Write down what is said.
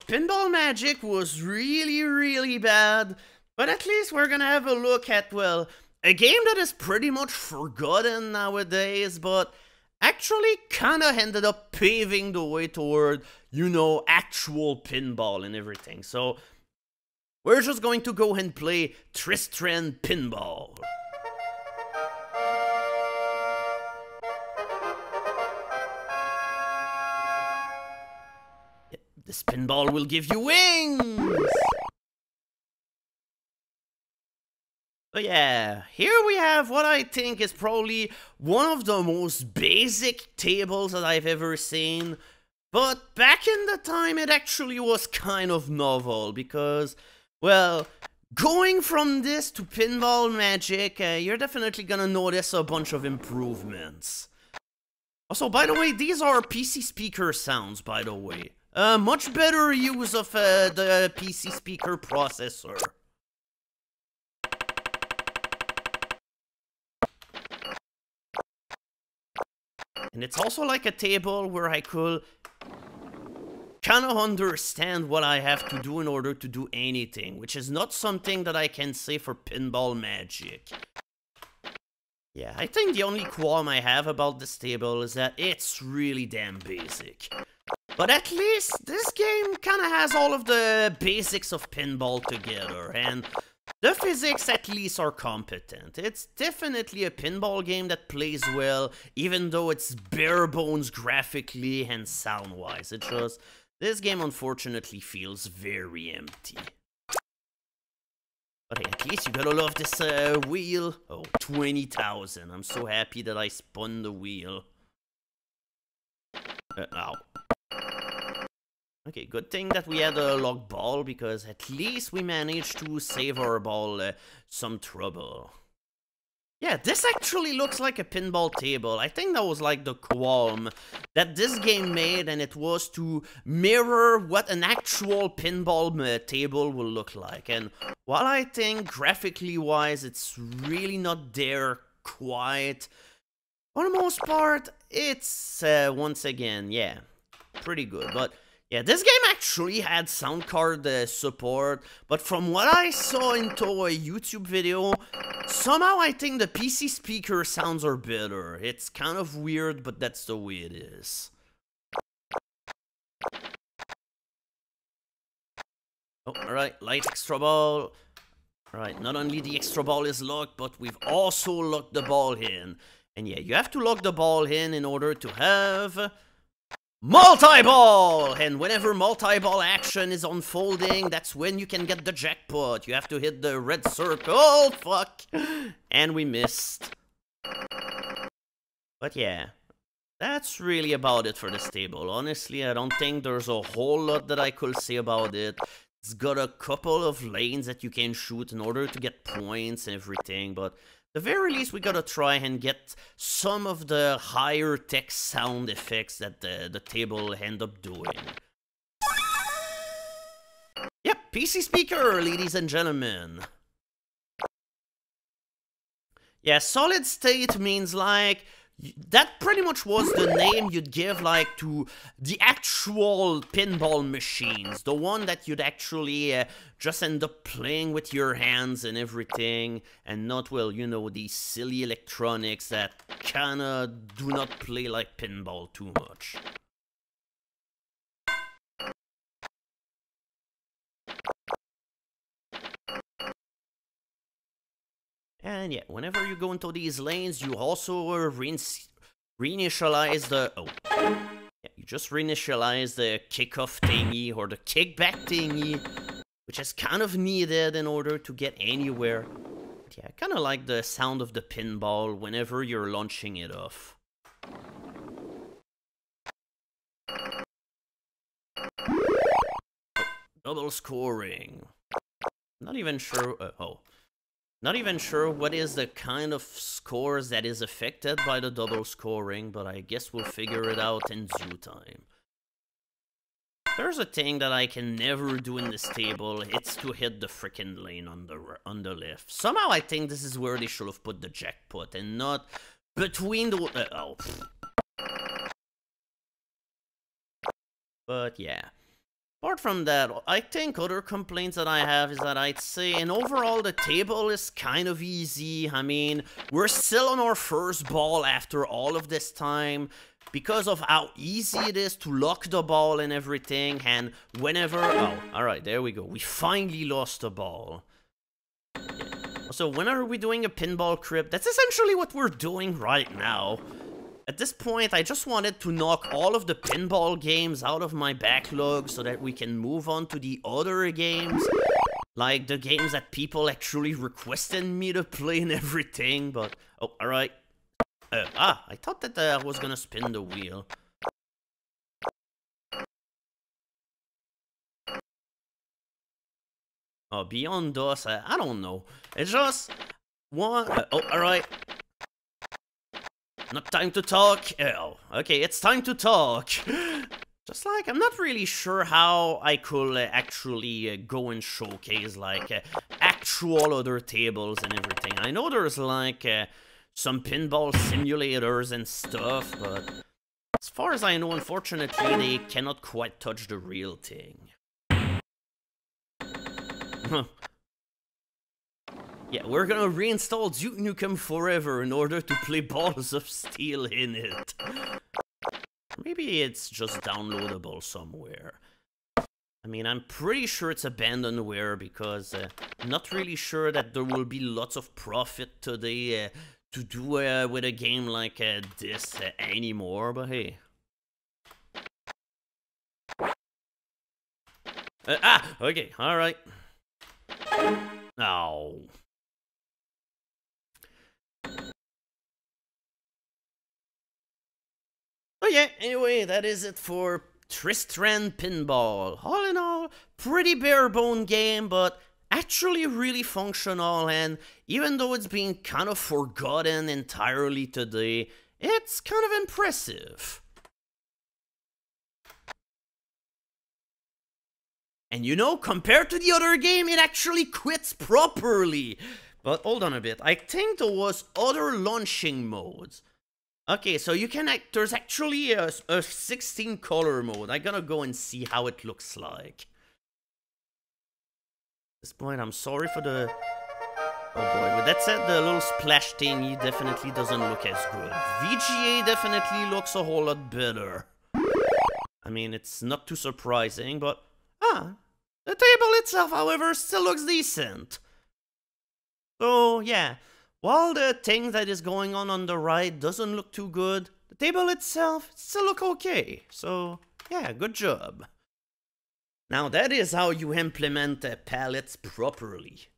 Pinball Magic was really bad, but at least we're gonna have a look at, well, a game that is pretty much forgotten nowadays, but actually kinda ended up paving the way toward, you know, actual pinball and everything. So, we're just going to go and play Tristan Pinball. This pinball will give you wings! So yeah, here we have what I think is probably one of the most basic tables that I've ever seen. But back in the time it actually was kind of novel because, well, going from this to Pinball Magic, you're definitely gonna notice a bunch of improvements. Also, by the way, these are PC speaker sounds, by the way. Much better use of the PC speaker processor. And it's also like a table where I could kind of understand what I have to do in order to do anything, which is not something that I can say for Pinball Magic. Yeah, I think the only qualm I have about this table is that it's really damn basic. But at least this game kind of has all of the basics of pinball together, and the physics at least are competent. It's definitely a pinball game that plays well, even though it's bare bones graphically and sound-wise. It's just, this game unfortunately feels very empty. But hey, at least you gotta love this wheel. Oh, 20,000. I'm so happy that I spun the wheel. Ow. Okay, good thing that we had a locked ball, because at least we managed to save our ball some trouble. Yeah, this actually looks like a pinball table. I think that was like the qualm that this game made, and it was to mirror what an actual pinball table will look like. And while I think graphically wise it's really not there quite, for the most part, it's, once again, yeah, pretty good. But yeah, this game actually had sound card support, but from what I saw into a YouTube video, somehow I think the PC speaker sounds are better. It's kind of weird, but that's the way it is. Oh, alright, light extra ball. Alright, not only the extra ball is locked, but we've also locked the ball in. And yeah, you have to lock the ball in order to have multi-ball! And whenever multi-ball action is unfolding, that's when you can get the jackpot. You have to hit the red circle, fuck! And we missed. But yeah, that's really about it for this table. Honestly, I don't think there's a whole lot that I could say about it. It's got a couple of lanes that you can shoot in order to get points and everything, but at the very least, we gotta try and get some of the higher tech sound effects that the table end up doing. Yep, PC speaker, ladies and gentlemen. Yeah, solid state means like, that pretty much was the name you'd give like to the actual pinball machines, the one that you'd actually just end up playing with your hands and everything, and not, well, you know, these silly electronics that kinda do not play like pinball too much. And yeah, whenever you go into these lanes, you also reinitialize the... Oh. Yeah, you just reinitialize the kickoff thingy, or the kickback thingy, which is kind of needed in order to get anywhere. But yeah, I kind of like the sound of the pinball whenever you're launching it off. Double scoring. Not even sure... Not even sure what is the kind of scores that is affected by the double scoring, but I guess we'll figure it out in due time. There's a thing that I can never do in this table, it's to hit the frickin' lane on the left. Somehow I think this is where they should have put the jackpot, and not between the... oh. But yeah. Apart from that, I think other complaints that I have is that I'd say, and overall, the table is kind of easy. I mean, we're still on our first ball after all of this time, because of how easy it is to lock the ball and everything, and whenever... Oh, alright, there we go. We finally lost the ball. Yeah. So, when are we doing a pinball crypt? That's essentially what we're doing right now. At this point, I just wanted to knock all of the pinball games out of my backlog so that we can move on to the other games. Like the games that people actually requested me to play and everything, but... Oh, alright. I thought that I was gonna spin the wheel. Oh, beyond us, I don't know. It's just... one... oh, alright. Not time to talk. Oh, okay, it's time to talk. Just like, I'm not really sure how I could actually go and showcase, like, actual other tables and everything. I know there's, like, some pinball simulators and stuff, but as far as I know, unfortunately, they cannot quite touch the real thing. Yeah, we're gonna reinstall Duke Nukem Forever in order to play Balls of Steel in it. Maybe it's just downloadable somewhere. I mean, I'm pretty sure it's abandonware because I'm not really sure that there will be lots of profit today to do with a game like this anymore, but hey. Okay, alright. Oh. Oh yeah, anyway, that is it for Tristan Pinball. All in all, pretty bare-bone game, but actually really functional, and even though it's been kind of forgotten entirely today, it's kind of impressive. And you know, compared to the other game, it actually quits properly. But hold on a bit, I think there was other launching modes. Okay, so you can there's actually a 16 color mode. I'm gonna go and see how it looks like. At this point, I'm sorry for the... Oh boy, with that said, the little splash thingy definitely doesn't look as good. VGA definitely looks a whole lot better. I mean, it's not too surprising, but... the table itself, however, still looks decent. So, yeah. While the thing that is going on the right doesn't look too good, the table itself still look okay. So, yeah, good job. Now that is how you implement palettes properly.